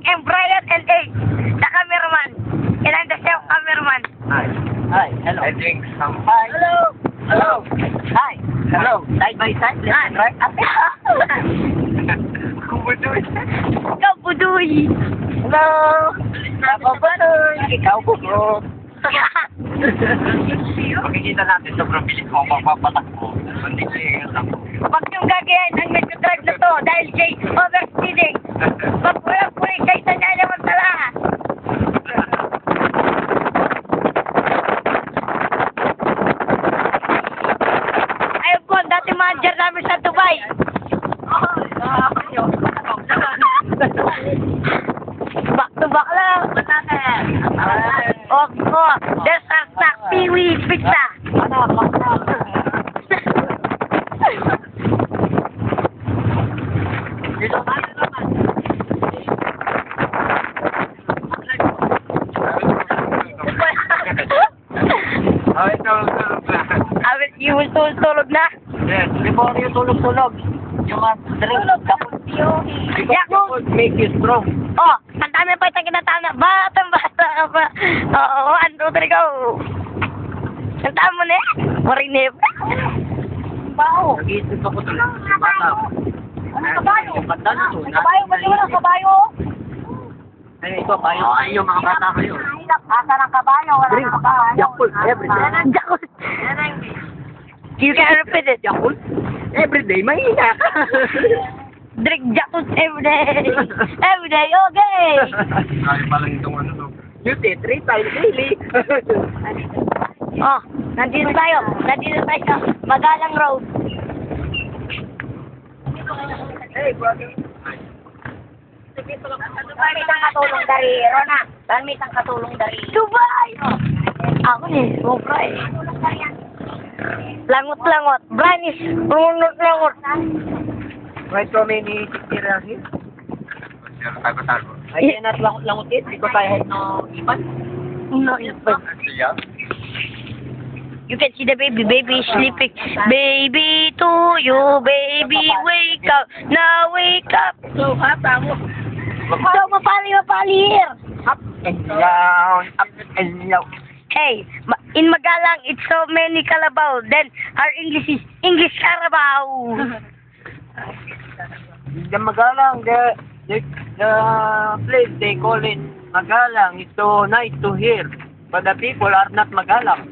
and Brian and A, the cameraman. And I'm the chef cameraman. Hi. Hello. I drink some. Hi. Hello. Hi. Hello. Side by side. Left and right. Kabudoy. Hello. Ako Budoy. Ikaw Budoy. Makikita natin sobrang bilis mo mapapatakbo. Hindi ko yung takbo. Pag yung gagayan ang nagdadrive na to dahil Jay overspeeding. Pag walang pulis, Jay sa niya naman tala. Ayun po, dati manager namin sa Dubai. Back to back lang. Oh, there's our snack, Pee-wee pizza. You will tulog na? Yes, before you tulog-tulog, you must drink Yakult. Yakult make you strong. Oh, ang dami pa itang kinatana. Batang-bata ka pa. Oo, 1, 2, 3, go. Ang tama mo na eh. Marinip. Bao. Nag-iisip ako ito. Bata. Ano kabayo? Bata na ito. Kabayo, ba't yun ang kabayo? Ay, ito, bayo kayo, mga bata kayo. Asa ng kabayo? Wala Drink ng kabayo. Yakult every day. Yakult. You can repeat it. Yakult? Every day, mahina ka. Drink Yakult every day. Every day, okay. Kaya pala itong ano to. You say 3 times daily. Oh, nandito tayo. Magalang Road. Hey, brother. Dubai mitang katulong dari, Rona. Dan mitang katulong dari. Dubai! Ako ni, Bukra eh. Langot-langot. Branis. Langot-langot. Right, so many pictures here. I cannot langot it because I have no ipan. No, you can see the baby. Baby is sleeping. Baby to you. Baby, wake up. Now wake up. So, mo. So, mapali here. Up and down, up and down. Hey, in Magalang, it's so many Carabao. Then, our English is English Carabao. The Magalang, the place they call it Magalang. It's so nice to hear, but the people are not Magalang.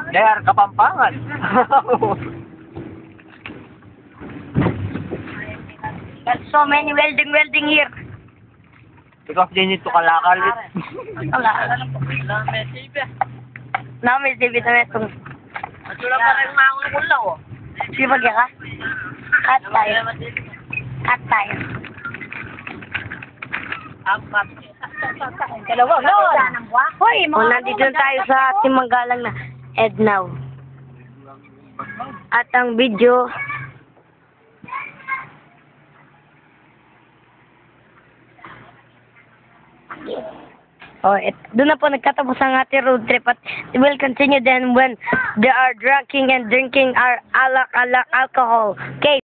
They are Kapampangan. There's so many welding here. Because they need to kalakal it. Namin, David, na itong. Wala pa rin mga ulaw. Sige, bagay ka? Cut tayo. Dalawa, no! Hoy, nandito na tayo sa ating Magalang na Ednaw. At ang video doon na po nagkatapos ang ating road trip at we'll continue then when they are drinking our alcohol. Okay.